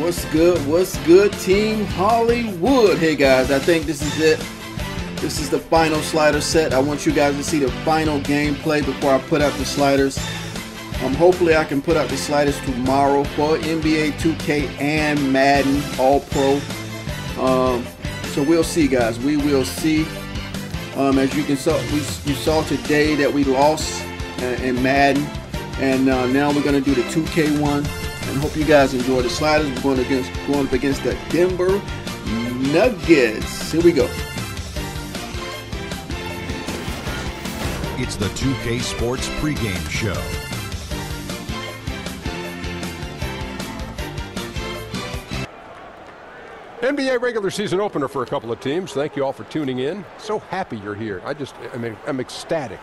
What's good? What's good, Team Hollywood? Hey guys, I think this is it. This is the final slider set. I want you guys to see the final gameplay before I put out the sliders. Hopefully I can put out the sliders tomorrow for NBA 2K and Madden All-Pro. So we'll see, guys. We will see. As you saw today that we lost in Madden, and now we're going to do the 2K one. And hope you guys enjoy the sliders. We're going up against the Denver Nuggets. Here we go. It's the 2K Sports pregame show. NBA regular season opener for a couple of teams. Thank you all for tuning in. So happy you're here. I'm ecstatic.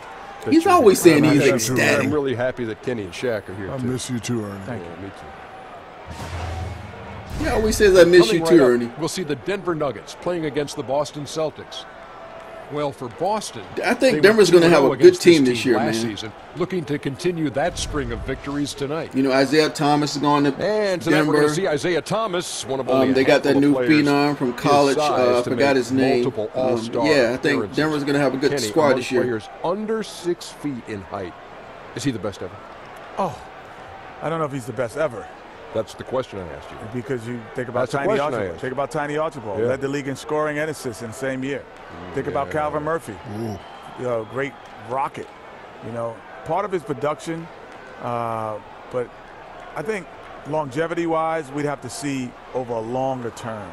He's always saying he's ecstatic. I'm really happy that Kenny and Shaq are here. I miss you too, Ernie. Thank you. Me too. He always says I miss you too, Ernie. We'll see the Denver Nuggets playing against the Boston Celtics. Well, for Boston, I think Denver's going to have a good team this year, man. Season, looking to continue that string of victories tonight. You know, Isaiah Thomas is going to and tonight Denver. we're going to see Isaiah Thomas, one of only they got that new phenom from college. I forgot his name. Yeah, I think Denver's going to have a good squad this year. Players under 6 feet in height. Is he the best ever? Oh, I don't know if he's the best ever. That's the question I asked you. Because you think about Tiny Archibald. Think about Tiny Archibald. Yeah. Led the league in scoring and assists in the same year. Think about Calvin Murphy. You know, great rocket. You know, part of his production. But I think longevity-wise, we'd have to see over a longer term.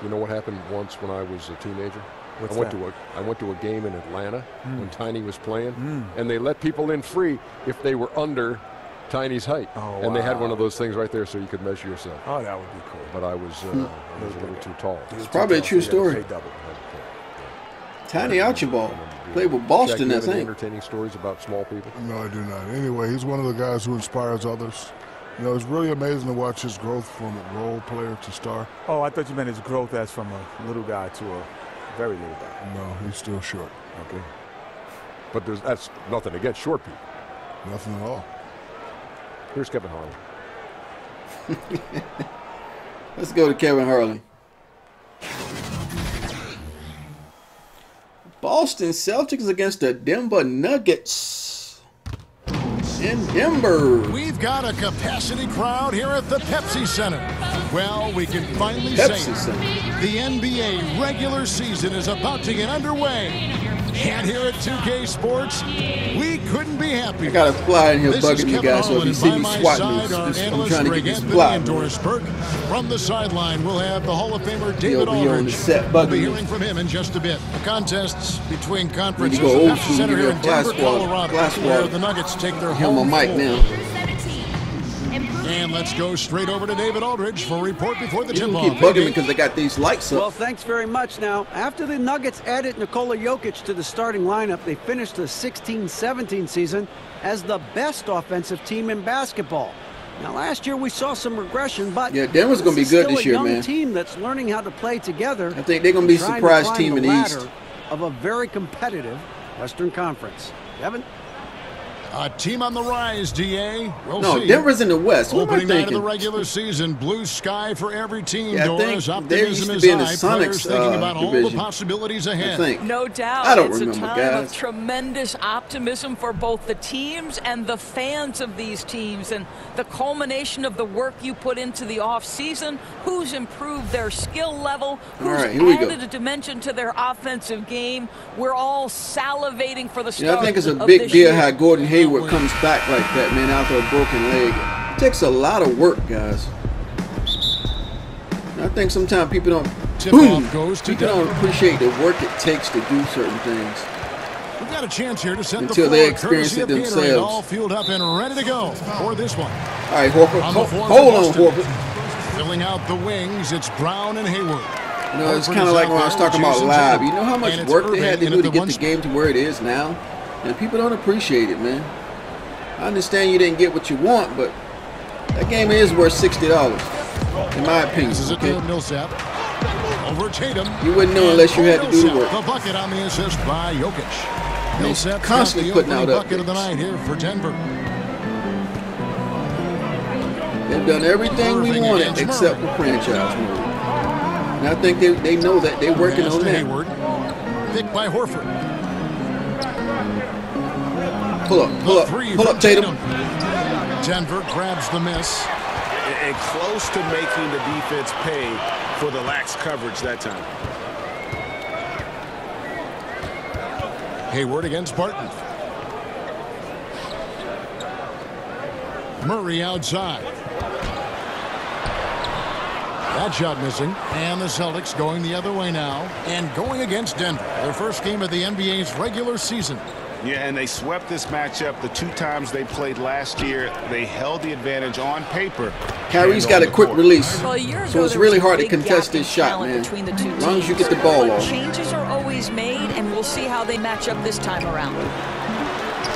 You know what happened once when I was a teenager? I went to a game in Atlanta when Tiny was playing, and they let people in free if they were under Tiny's height. Oh, and they had one of those things right there so you could measure yourself. Oh, that would be cool. But I was a little too tall. It's probably a true story. Tiny Archibald played with Boston, I think. Entertaining stories about small people? No, I do not. Anyway, he's one of the guys who inspires others. You know, it's really amazing to watch his growth from a role player to star. Oh, I thought you meant his growth as from a little guy to a very little guy. No, he's still short. Okay. But that's nothing against short people. Nothing at all. Here's Kevin Harlan. Let's go to Kevin Harlan. Boston Celtics against the Denver Nuggets in Denver. We've got a capacity crowd here at the Pepsi Center. Well, we can finally say the NBA regular season is about to get underway. And here at 2K Sports, we couldn't be happier. I got a fly in here bugging you guys, so if you see me swatting me, I'm trying to get this fly. From the sideline, we'll have the Hall of Famer David Aldridge. We'll be hearing from him in just a bit. The contests between conferences at the Center here in Denver, Colorado, where the Nuggets take their home mic now. And let's go straight over to David Aldridge for a report before the tip-off. Keep bugging me because they got these lights up. Well, thanks very much. Now, after the Nuggets added Nikola Jokic to the starting lineup, they finished the 16-17 season as the best offensive team in basketball. Now, last year we saw some regression, but yeah, Denver's going to be good this year, man. a young team that's learning how to play together. I think they're going to be a surprise team in the East. Of a very competitive Western Conference. Kevin? A team on the rise, DA. We'll see. Denver's in the West. What Opening am I night thinking? of the regular season, blue sky for every team. Yeah, they used to be in the Sonics thinking about all the division. possibilities ahead. No doubt. I don't it's remember, a time guys. of tremendous optimism for both the teams and the fans of these teams, and the culmination of the work you put into the offseason, who's improved their skill level, who's added a dimension to their offensive game. We're all salivating for the start. I think it's a big deal how Gordon Hayward comes back like that, man, after a broken leg. It takes a lot of work, guys. I think sometimes people don't appreciate the work it takes to do certain things. We've got a chance here to set until they experience it themselves. All fueled up and ready to go for this one. All right, Horford. Hold on, Horford. Filling out the wings, it's Brown and Hayward. You know, it's kind of like when I was talking about live. You know how much work they had to do to get the game to where it is now? And people don't appreciate it, man. I understand you didn't get what you want, but that game is worth $60, in my opinion. This is a Millsap. Over Tatum. You wouldn't know unless you had to do the work. The bucket on the assist by Jokic. Millsap constantly putting out bucket of the night here for Denver. They've done everything we wanted except for franchise mode. And I think they know that. They're working on that. Hayward. Picked by Horford. Pull up, Tatum. Denver grabs the miss. And close to making the defense pay for the lax coverage that time. Hayward against Barton. Murray outside. That shot missing. And the Celtics going the other way now. And going against Denver. Their first game of the NBA's regular season. Yeah, and they swept this matchup the 2 times they played last year. They held the advantage on paper. Kyrie's got a quick release, well, a so it's really hard to contest this shot, man. Between the two as long as you teams. get the ball off. Changes are always made, and we'll see how they match up this time around.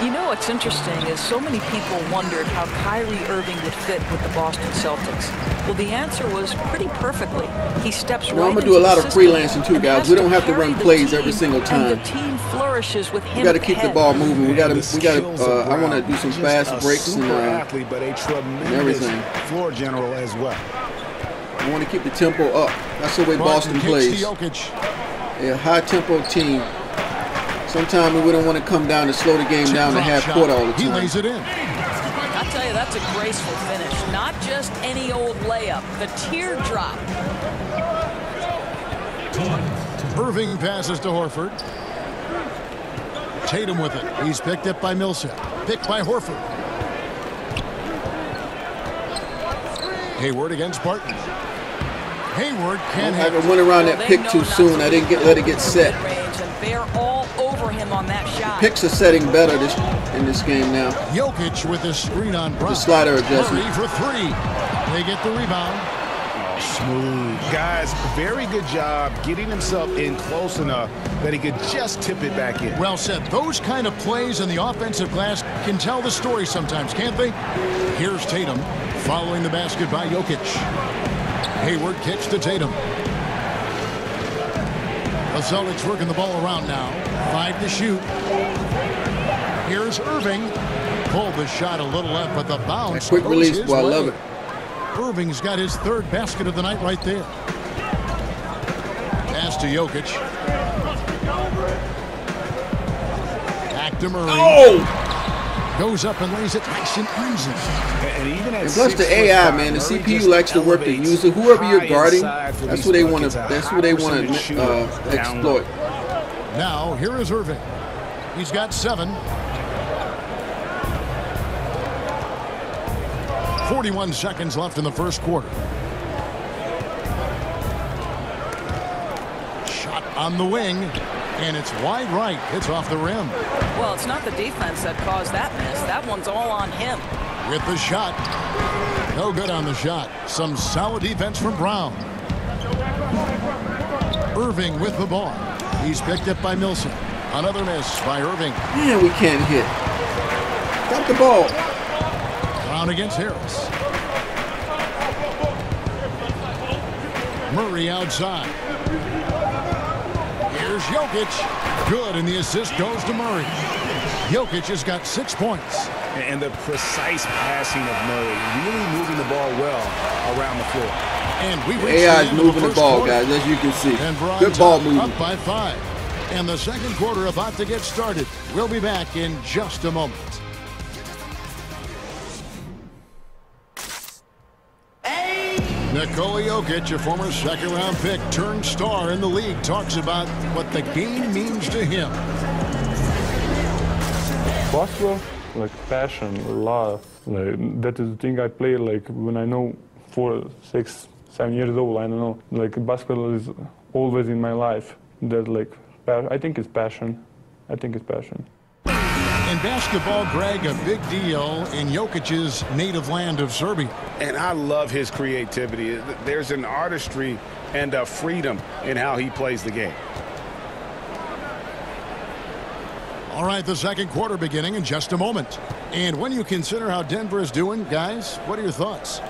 You know what's interesting is so many people wondered how Kyrie Irving would fit with the Boston Celtics. Well, the answer was pretty perfectly. He steps right I'm gonna into do a lot the of system freelancing too, guys. We don't have to run plays every single time. And the team flourishes with him. We got to keep the ball moving. We got to. I want to do some fast breaks and athlete, but a tremendous everything. Floor general as well. I want to keep the tempo up. That's the way Boston plays. A high tempo team. Sometimes we don't want to come down and slow the game down to half court all the time. He lays it in. I'll tell you, that's a graceful finish. Not just any old layup. The teardrop. Irving passes to Horford. Tatum with it. He's picked up by Millsap. Picked by Horford. Hayward against Barton. Hayward can't I went around that pick too soon. I didn't let it get set. They're all over him on that shot. Picks are setting better in this game now. Jokic with his screen on Brown. The slider adjustment. Murray for 3. They get the rebound. Smooth. Guys, very good job getting himself in close enough that he could just tip it back in. Well said. Those kind of plays in the offensive glass can tell the story sometimes, can't they? Here's Tatum following the basket by Jokic. Hayward kicks to Tatum. The Celtics working the ball around now. 5 to shoot. Here's Irving. Pulled the shot a little left, but the bounce. Quick release, boy, I love it. Irving's got his 3rd basket of the night right there. Pass to Jokic. Back to Murray. Oh! Goes up and lays it nice and easy. And even at plus the AI, man, the CPU likes to work the user. Whoever you're guarding, that's what they want to. That's what they want to exploit. Now here is Irving. He's got 7. 41 seconds left in the first quarter. Shot on the wing, and it's wide right. It's off the rim. Well, it's not the defense that caused that miss. That one's all on him. With the shot. No good on the shot. Some solid defense from Brown. Irving with the ball. He's picked up by Millsap. Another miss by Irving. Man, we can't hit. Stop the ball. Brown against Harris. Murray outside. Here's Jokic. Good, and the assist goes to Murray. Jokic has got 6 points. And the precise passing of Murray, really moving the ball well around the floor. And we AI is moving the ball, guys, as you can see. Good ball movement. Up by 5. And the second quarter about to get started. We'll be back in just a moment. Nikola Jokic, a former second-round pick, turned star in the league, talks about what the game means to him. Basketball, like passion, love. Like, that is the thing I play like when I know 4, 6, 7 years old. I don't know. Like basketball is always in my life. That like I think it's passion. I think it's passion. In basketball, Greg, a big deal in Jokic's native land of Serbia. And I love his creativity. There's an artistry and a freedom in how he plays the game. All right, the second quarter beginning in just a moment. And when you consider how Denver is doing, guys, what are your thoughts?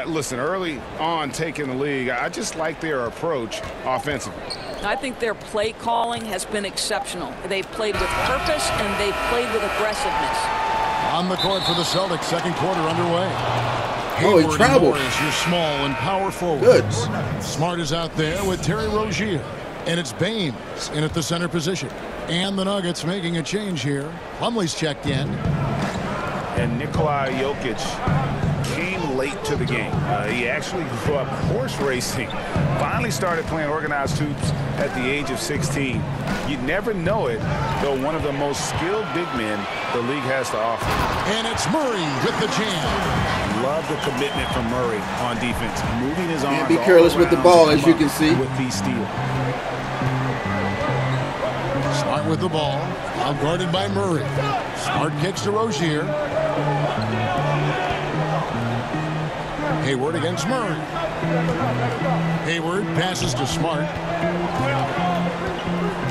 Listen, early on taking the league, I just like their approach offensively. I think their play calling has been exceptional. They've played with purpose and they've played with aggressiveness. On the court for the Celtics, second quarter underway. Oh, he traveled. Morris, your small and power forwards. Good. Smart is out there with Terry Rozier. And it's Baines in at the center position. And the Nuggets making a change here. Plumlee's checked in. And Nikola Jokic came late to the game. He actually grew up horse racing. Finally started playing organized hoops at the age of 16. You'd never know it, though one of the most skilled big men the league has to offer. And it's Murray with the jam. Love the commitment from Murray on defense. Moving his arms. Can't be careless with the ball, as you can see. With these steals. Smart with the ball. Out guarded by Murray. Smart kicks to Rozier. Hayward against Murray. Hayward passes to Smart.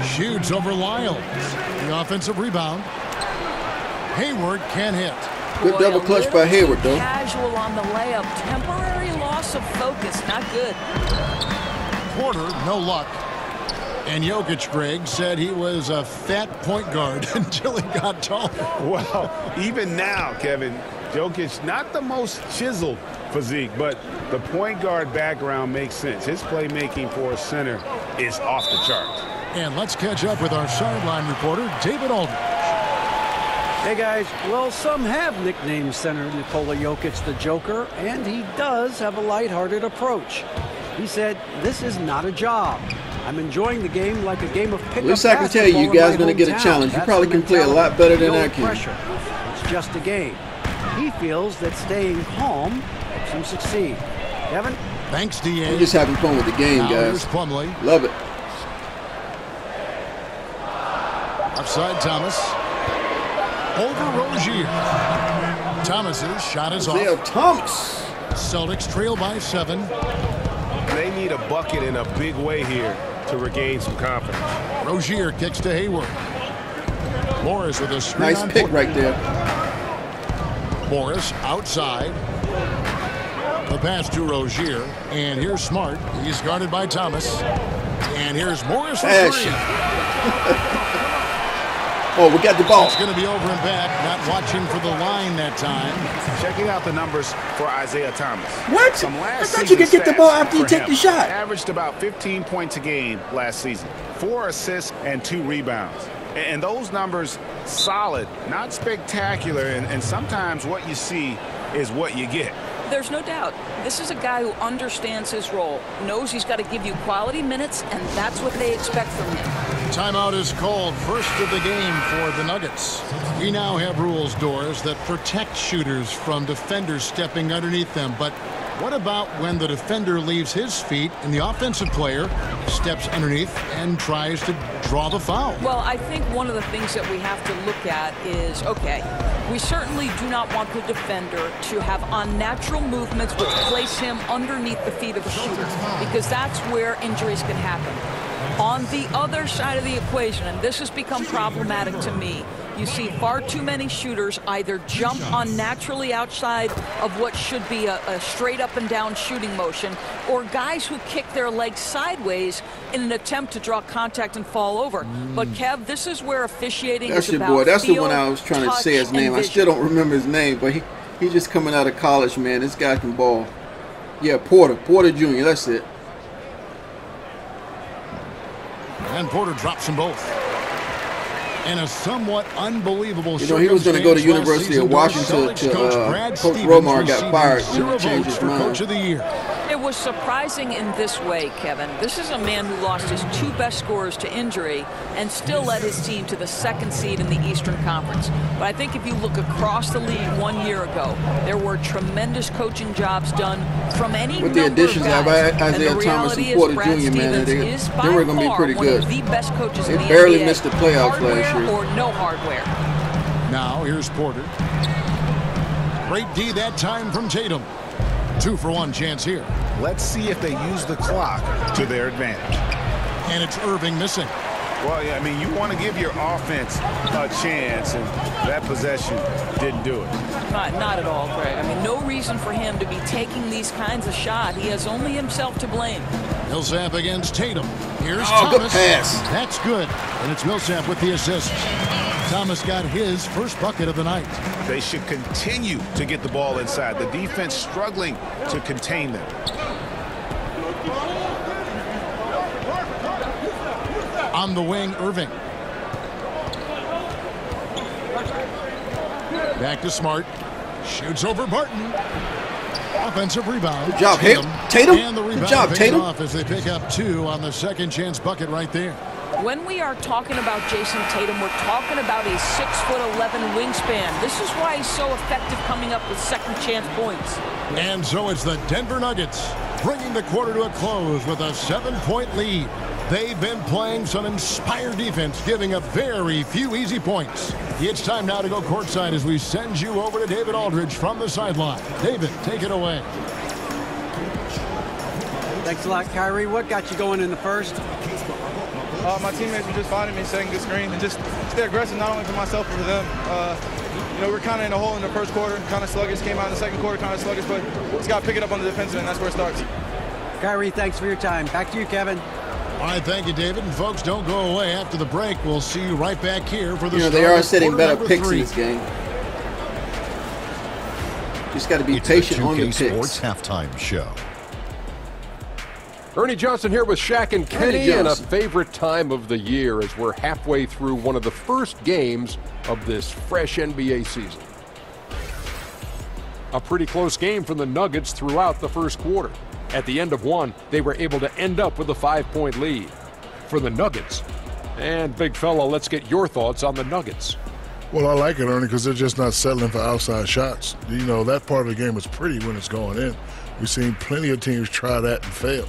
Shoots over Lyles. The offensive rebound. Hayward can't hit. Good double clutch by Hayward, though. Casual on the layup. Temporary loss of focus. Not good. Porter, no luck. And Jokic, Greg, said he was a fat point guard until he got taller. Well, even now, Kevin, Jokic, not the most chiseled physique, but the point guard background makes sense. His playmaking for a center is off the charts. And let's catch up with our sideline reporter, David Aldridge. Hey guys, well, some have nicknamed center Nikola Jokic the Joker, and he does have a lighthearted approach. He said, "This is not a job. I'm enjoying the game like a game of pickup." At least I can tell you guys are going to get a challenge. You probably can play a lot better than I can. It's just a game. He feels that staying calm helps him succeed. Kevin? Thanks, D.A. We're just having fun with the game, guys. Love it. Upside Thomas. Over Rozier. Thomas's shot is off. Thomas. Celtics trail by 7. They need a bucket in a big way here to regain some confidence. Rozier kicks to Hayward. Morris with a screen. Nice pick right there. Morris outside. The pass to Rozier. And here's Smart. He's guarded by Thomas. And here's Morris for 3. Oh, we got the ball. It's going to be over and back. Not watching for the line that time. Checking out the numbers for Isaiah Thomas. What? I thought you could get the ball after you take the shot. Averaged about 15 points a game last season. 4 assists and 2 rebounds. And those numbers, solid, not spectacular. And sometimes what you see is what you get. There's no doubt. This is a guy who understands his role, knows he's got to give you quality minutes, and that's what they expect from him. Timeout is called, first of the game for the Nuggets. We now have rules, Doors, that protect shooters from defenders stepping underneath them. But what about when the defender leaves his feet and the offensive player steps underneath and tries to draw the foul? Well, I think one of the things that we have to look at is, okay, we certainly do not want the defender to have unnatural movements which place him underneath the feet of the shooter, because that's where injuries can happen. On the other side of the equation, and this has become problematic to me, you see far too many shooters either jump unnaturally outside of what should be a straight up and down shooting motion, or guys who kick their legs sideways in an attempt to draw contact and fall over. But Kev, this is where officiating is about. Boy. That's feel, the one I was trying to say his name. I still don't remember his name, but he's just coming out of college, man. This guy can ball. Yeah, Porter Jr. That's it. And Porter drops them both. And a somewhat unbelievable. You know, he was going to go to University of Washington to Coach Romar got fired and changed his mind. Coach of the year. It was surprising in this way, Kevin. This is a man who lost his 2 best scorers to injury and still led his team to the 2nd seed in the Eastern Conference. But I think if you look across the league 1 year ago, there were tremendous coaching jobs done from any with the additions of Isaiah Thomas and Porter Jr., man, they were going to be pretty good. The best coaches they in the barely NBA, missed the playoffs last year. Or no hardware. Now here's Porter. Great D that time from Tatum. 2-for-1 chance here. Let's see if they use the clock to their advantage. And it's Irving missing. Well, yeah, I mean, you want to give your offense a chance, and that possession didn't do it. Not at all, Greg. I mean, no reason for him to be taking these kinds of shots. He has only himself to blame. Millsap against Tatum. Here's Thomas. Good pass. That's good. And it's Millsap with the assist. Thomas got his first bucket of the night. They should continue to get the ball inside. The defense struggling to contain them. On the wing, Irving. Back to Smart. Shoots over Barton. Offensive rebound. Good job, Tatum. And the rebound Good job, Tatum. off as they pick up 2 on the second chance bucket right there. When we are talking about Jason Tatum, we're talking about a 6'11" wingspan. This is why he's so effective coming up with second chance points. And so it's the Denver Nuggets bringing the quarter to a close with a 7-point lead. They've been playing some inspired defense, giving up very few easy points. It's time now to go courtside as we send you over to David Aldridge from the sideline. David, take it away. Thanks a lot, Kyrie. What got you going in the first? My teammates were just finding me, setting good screen, and just stay aggressive, not only for myself, but for them. You know, we're kind of in a hole in the first quarter, kind of sluggish, came out in the second quarter, kind of sluggish, but just got to pick it up on the defensive end. That's where it starts. Kyrie, thanks for your time. Back to you, Kevin. All right, thank you, David. And folks, don't go away. After the break, we'll see you right back here for the start. They are setting better picks in this game. Just got to be patient on the picks. Sports halftime show. Ernie Johnson here with Shaq and Kenny, and a favorite time of the year as we're halfway through one of the first games of this fresh NBA season. A pretty close game for the Nuggets throughout the first quarter. At the end of one, they were able to end up with a 5-point lead for the Nuggets. And big fella, let's get your thoughts on the Nuggets. Well, I like it, Ernie, because they're just not settling for outside shots. You know, that part of the game is pretty when it's going in. We've seen plenty of teams try that and fail.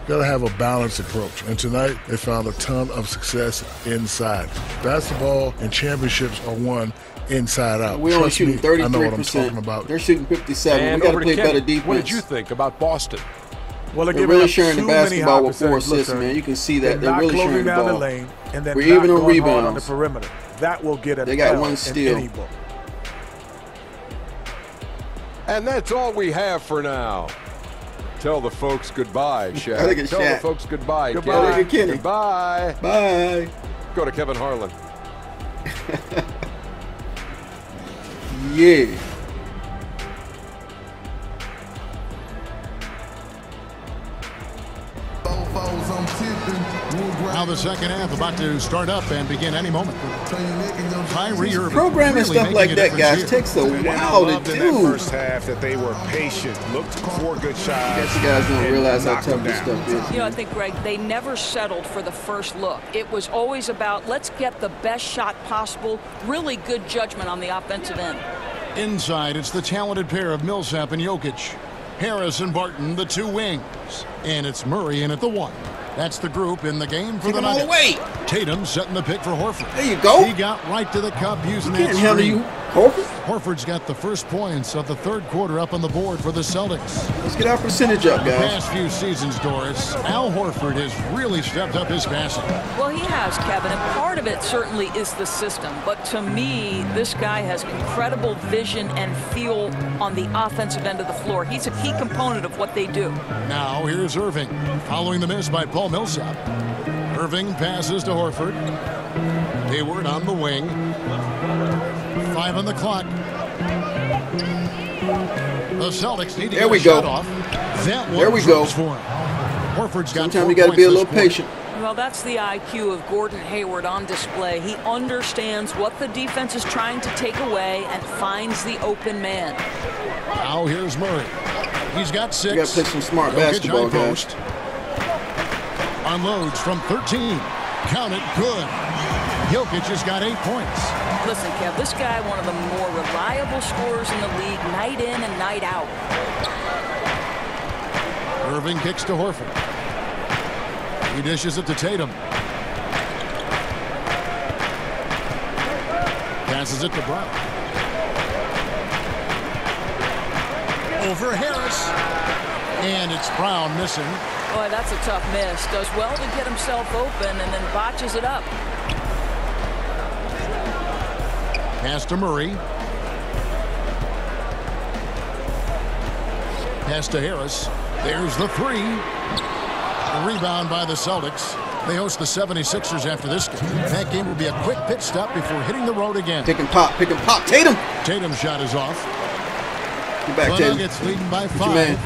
Got to have a balanced approach, and tonight they found a ton of success inside. Basketball and championships are won inside out. We're only shooting 33%. I know what I'm talking about. They're shooting 57%. And we got to play better defense. What did you think about Boston? Well, they're really sharing the basketball with 4 assists, man. You can see that they're really sharing the ball. Lane, and then we're even on rebounds on the perimeter. That will get they got 1 steal. And that's all we have for now. Tell the folks goodbye, Shaq. Tell the folks goodbye, Goodbye, Kenny. Goodbye. Bye. Go to Kevin Harlan. Yeah. Now the second half about to start up and begin any moment. Kyrie Irving programming really stuff like that, guys, takes a while to do. In that first half that they were patient, looked for good shots. I guess you guys don't realize how tough this stuff is. You know, I think, Greg, they never settled for the first look. It was always about, let's get the best shot possible. Really good judgment on the offensive end. Inside, it's the talented pair of Millsap and Jokic. Harris and Barton, the 2 wings. And it's Murray in at the 1. That's the group in the game for the Nuggets. Tatum setting the pick for Horford. There you go. He got right to the cup using that Can't handle you, Horford. Horford's got the first points of the third quarter up on the board for the Celtics. Let's get our percentage up, guys. The past few seasons, Doris, Al Horford has really stepped up his passing. Well, he has, Kevin, and part of it certainly is the system. But to me, this guy has incredible vision and feel on the offensive end of the floor. He's a key component of what they do. Now here's Irving, following the miss by Paul Millsap. Irving passes to Horford. Hayward on the wing. 5 on the clock. The Celtics need to get a shot off. There we go. Horford's got Sometimes you got to be a little patient. Well, that's the IQ of Gordon Hayward on display. He understands what the defense is trying to take away and finds the open man. Now here's Murray. He's got 6. You got to play some smart basketball, guys. Unloads from 13. Count it, good. Jokic has got 8 points. Listen, Kev, this guy, one of the more reliable scorers in the league, night in and night out. Irving kicks to Horford. He dishes it to Tatum. Passes it to Brown. Over Harris. And it's Brown missing. Boy, that's a tough miss. Does well to get himself open and then botches it up. Pass to Murray. Pass to Harris. There's the 3. A rebound by the Celtics. They host the 76ers after this game. That game will be a quick pit stop before hitting the road again. Pick and pop, pick and pop. Tatum! Tatum's shot is off. Get back, the Tatum. Nuggets leading by 5.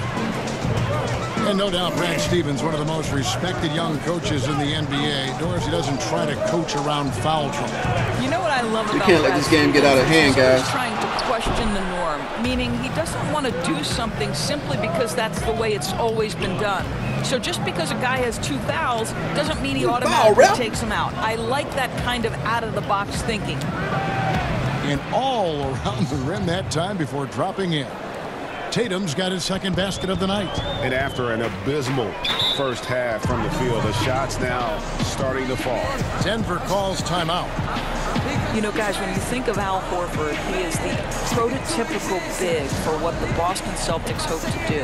And no doubt Brad Stevens, one of the most respected young coaches in the NBA. Dorsey doesn't try to coach around foul trouble. You know what I love about You can't let this game get out of hand, guys. He's trying to question the norm, meaning he doesn't want to do something simply because that's the way it's always been done. So just because a guy has 2 fouls doesn't mean he automatically takes them out. I like that kind of out-of-the-box thinking. And all around the rim that time before dropping in. Tatum's got his second basket of the night. And after an abysmal first half from the field, the shots now starting to fall. Denver calls timeout. You know, guys, when you think of Al Horford, he is the prototypical big for what the Boston Celtics hope to do.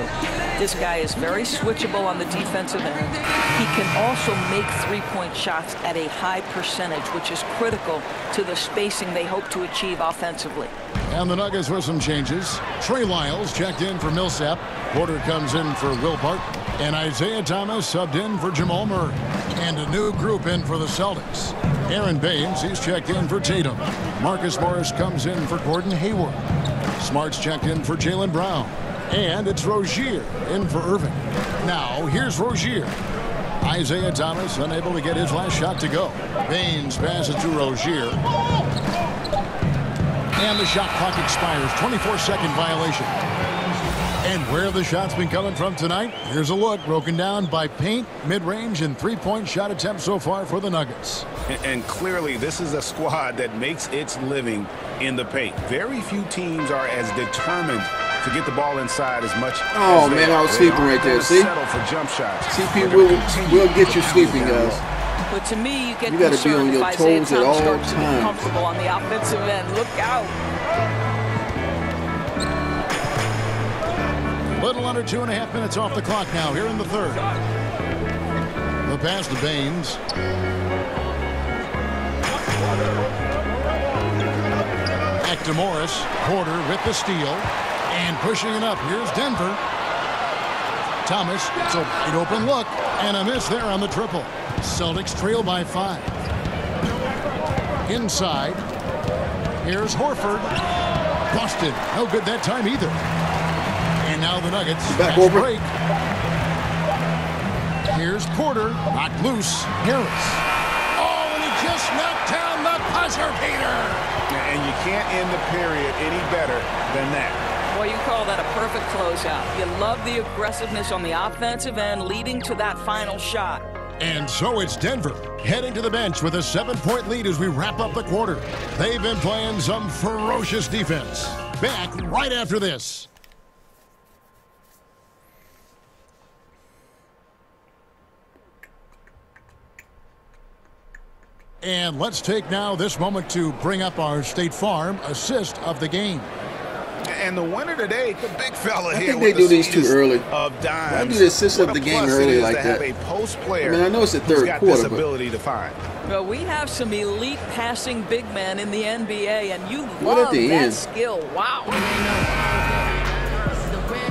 This guy is very switchable on the defensive end. He can also make three-point shots at a high percentage, which is critical to the spacing they hope to achieve offensively. And the Nuggets with some changes. Trey Lyles checked in for Millsap. Porter comes in for Will Barton. And Isaiah Thomas subbed in for Jamal Murray. And a new group in for the Celtics. Aaron Baines, he's checked in for Tatum. Marcus Morris comes in for Gordon Hayward. Smart's checked in for Jaylen Brown. And it's Rozier in for Irving. Now, here's Rozier. Isaiah Thomas unable to get his last shot to go. Baines passes to Rozier. And the shot clock expires. 24-second violation. And where have the shots been coming from tonight? Here's a look broken down by paint, mid-range, and three-point shot attempts so far for the Nuggets. And clearly, this is a squad that makes its living in the paint. Very few teams are as determined to get the ball inside as much. Oh, man, I was sleeping right there. See? Settle for jump shots. CP will get you sleeping, guys. But to me, you get gotta be on your toes at all times. times. Comfortable on the offensive end. Look out. Little under 2.5 minutes off the clock now here in the third. The pass to Baines. Back to Morris. Porter with the steal. And pushing it up. Here's Denver. Thomas. It's a wide open look. And a miss there on the triple. Celtics trail by 5. Inside. Here's Horford. Busted. No good that time either. And now the Nuggets back fast over. break. Here's Porter. Knocked loose. Harris. Oh, and he just knocked down the buzzer beater. And you can't end the period any better than that. Well, you call that a perfect closeout. You love the aggressiveness on the offensive end leading to that final shot. And so it's Denver heading to the bench with a 7-point lead as we wrap up the quarter. They've been playing some ferocious defense. Back right after this. And let's take now this moment to bring up our State Farm assist of the game. And the winner today, the big fella here. I think they do these too early. Of dimes. Why do the assist of the game early like that? A post player. I mean, I know it's the third got quarter, this ability to find. Well, we have some elite passing big men in the NBA, and you What love at the that end? skill. Wow.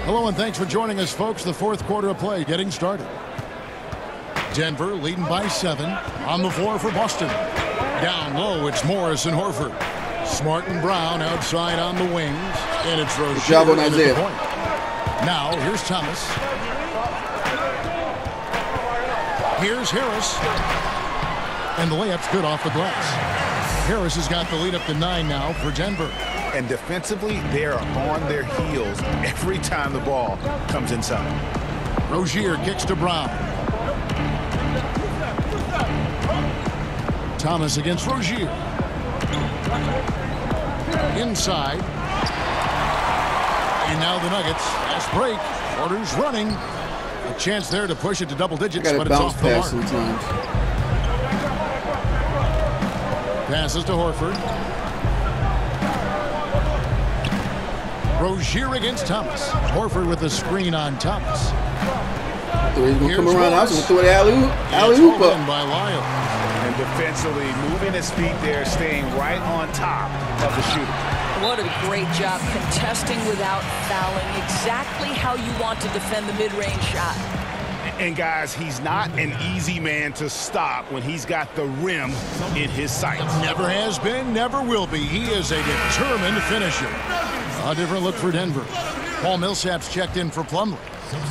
Hello and thanks for joining us, folks. The fourth quarter of play getting started. Denver leading by 7 on the floor for Boston. Down low, it's Morris and Horford. Smart and Brown outside on the wings. And it's Rozier. Good job on Isaiah. Now, here's Thomas. Here's Harris. And the layup's good off the glass. Harris has got the lead up to 9 now for Denver. And defensively, they are on their heels every time the ball comes inside. Rozier kicks to Brown. Thomas against Rozier. Inside. And now the Nuggets. Fast break. Porter's running. A chance there to push it to double digits, but it's off the mark. Sometimes. Passes to Horford. Rozier against Thomas. Horford with the screen on Thomas. So he's going to come Here's around. I was Morris. going to throw the alley-oop It's up. by Lyles. And defensively, moving his feet there, staying right on top of the shooter. What a great job contesting without fouling. Exactly how you want to defend the mid-range shot. And guys, he's not an easy man to stop when he's got the rim in his sights. Never has been, never will be. He is a determined finisher. A different look for Denver. Paul Millsap's checked in for Plumlee.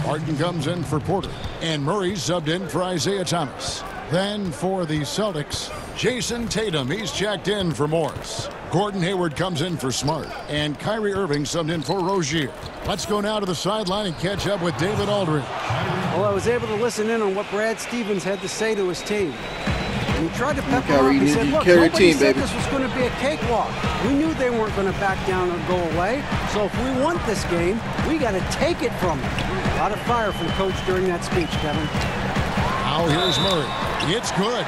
Martin comes in for Porter. And Murray's subbed in for Isaiah Thomas. Then for the Celtics, Jason Tatum. He's checked in for Morris. Gordon Hayward comes in for Smart. And Kyrie Irving subbed in for Rozier. Let's go now to the sideline and catch up with David Aldridge. Well, I was able to listen in on what Brad Stevens had to say to his team. And he tried to pep them up. He said, look, nobody said this was going to be a cakewalk. We knew they weren't going to back down or go away. So if we want this game, we got to take it from them. A lot of fire from Coach during that speech, Kevin. Now here's Murray. It's good.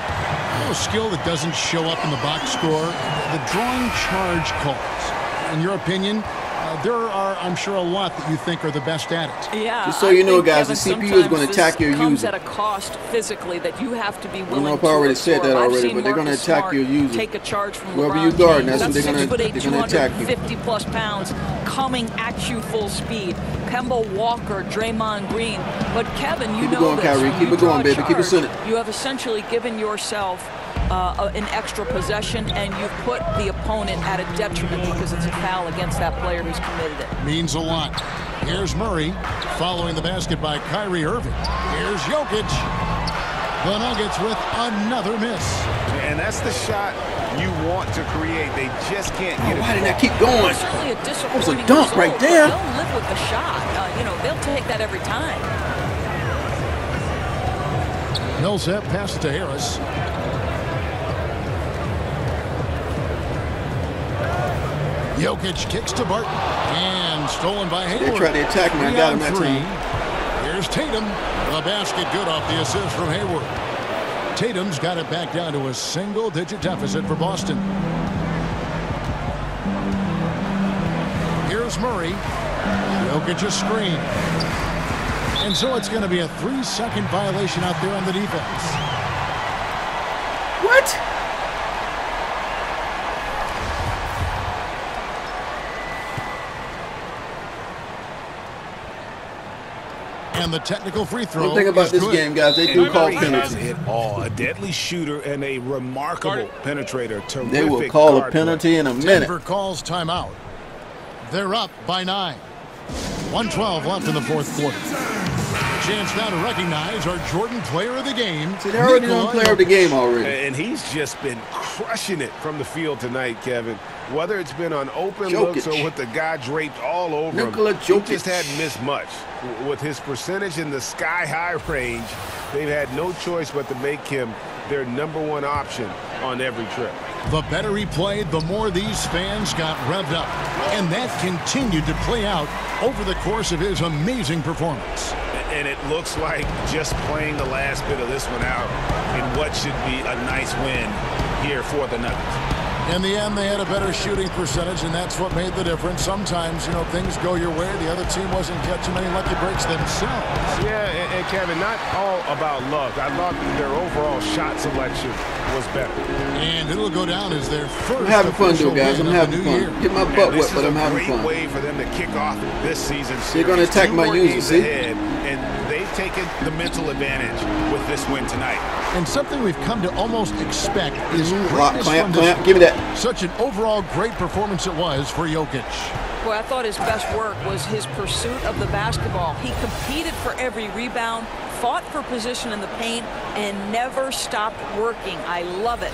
A skill that doesn't show up in the box score. The drawing charge calls. In your opinion, there are, I'm sure, a lot that you think are the best at it. Yeah. Just so you know, guys, the CPU is going to attack your user. Comes at a cost physically that you have to be willing to. I don't know if I already said that already, but they're going to attack your user. Take a charge from whoever LeBron you guard, James. that's what they're going to attack you. 50-plus pounds coming at you full speed. Kemba Walker, Draymond Green. But Kevin, you know this. Keep it going, Kyrie. Keep it going, baby. Keep it centered. You have essentially given yourself an extra possession, and you've put the opponent at a detriment because it's a foul against that player who's committed it. Means a lot. Here's Murray following the basket by Kyrie Irving. Here's Jokic. The Nuggets with another miss. And that's the shot you want to create. They just can't get it. Why didn't that keep going? It's certainly a disappointing It was a dunk right there. They'll live with the shot. They'll take that every time. Millsap passes to Harris. Jokic kicks to Barton. And stolen by Hayward. They tried to attack me. I got him that time. Here's Tatum. The basket good off the assist from Hayward. Tatum's got it back down to a single-digit deficit for Boston. Here's Murray. Jokic a screen. And so it's going to be a 3-second violation out there on the defense. What? And the technical free throw. One thing about this game, guys, they do call penalties. penalty. A deadly shooter and a remarkable penetrator. Terrific. They will call a penalty in a minute. Denver calls timeout. They're up by 9. 1:12 left in the fourth quarter. Chance now to recognize our Jordan player of the game. See, they're already on player of the game already. And he's just been crushing it from the field tonight, Kevin. Whether it's been on open Jokic. looks or with the guy draped all over him, he just hadn't missed much. With his percentage in the sky-high range, they've had no choice but to make him their #1 option on every trip. The better he played, the more these fans got revved up. And that continued to play out over the course of his amazing performance. And it looks like just playing the last bit of this one out in what should be a nice win here for the Nuggets. In the end, they had a better shooting percentage, and that's what made the difference. Sometimes, things go your way. The other team wasn't catching any lucky breaks themselves. Yeah, and Kevin, not all about luck. I thought their overall shot selection was better. And it'll go down as their first. I'm having fun, though, guys. I'm having fun. Get my butt wet, but I'm having fun. This is a great way for them to kick off this season. They're going to attack my user, see? And they've taken the mental advantage with this win tonight. And something we've come to almost expect is clamp. Give me that. Such an overall great performance it was for Jokic. Boy, I thought his best work was his pursuit of the basketball. He competed for every rebound, fought for position in the paint, and never stopped working. I love it.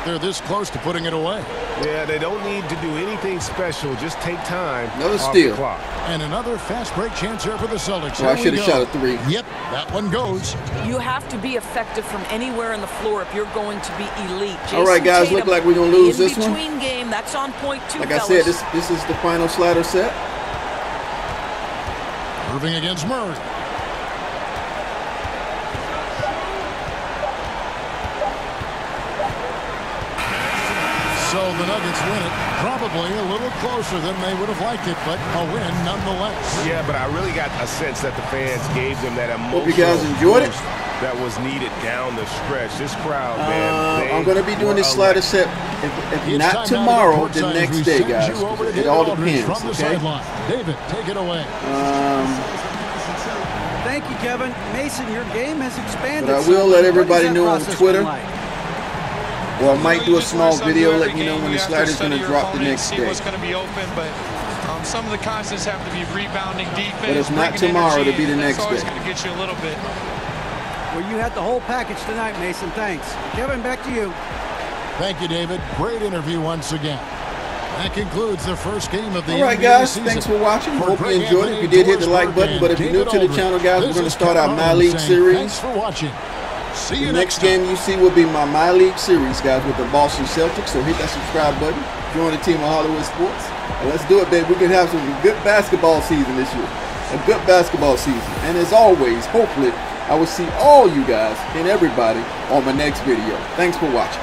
They're this close to putting it away. Yeah, they don't need to do anything special. Just take time. Another steal. And another fast break chance here for the Celtics. Well, I should have shot a 3. Yep, that one goes. You have to be effective from anywhere on the floor if you're going to be elite. All right, guys, Tatum, look like we're going to lose this one. In-between game, that's on point 2, Like I said, this is the final slider set. Irving against Murray. So the Nuggets win it, probably a little closer than they would have liked it, but a win nonetheless. Yeah, but I really got a sense that the fans gave them that emotional Hope you guys enjoyed it. that was needed down the stretch. This crowd, man. I'm going to be doing this slider set, if not tomorrow, the next day, guys. It all depends, okay? David, take it away. Thank you, Kevin. Mason, your game has expanded. But I will let everybody know on Twitter. Or I might do a small video letting you know when the slider's going to drop the next day. What's going to be open, but some of the constants have to be rebounding defense. But if not tomorrow, it'll be the next day. It's going to get you a little bit. Well, you had the whole package tonight, Mason. Thanks. Kevin, back to you. Thank you, David. Great interview once again. That concludes the first game of the All right, NBA guys. season. Thanks for watching. Hope you enjoyed it. If you did, hit the like button. But if you're new to the channel, guys, we're going to start our My League series. Thanks for watching. See you the next game you see will be my League series, guys, with the Boston Celtics. So hit that subscribe button. Join the team of Hollywood Sports. And let's do it, baby. We can have some good basketball season this year. A good basketball season. And as always, hopefully, I will see all you guys and everybody on my next video. Thanks for watching.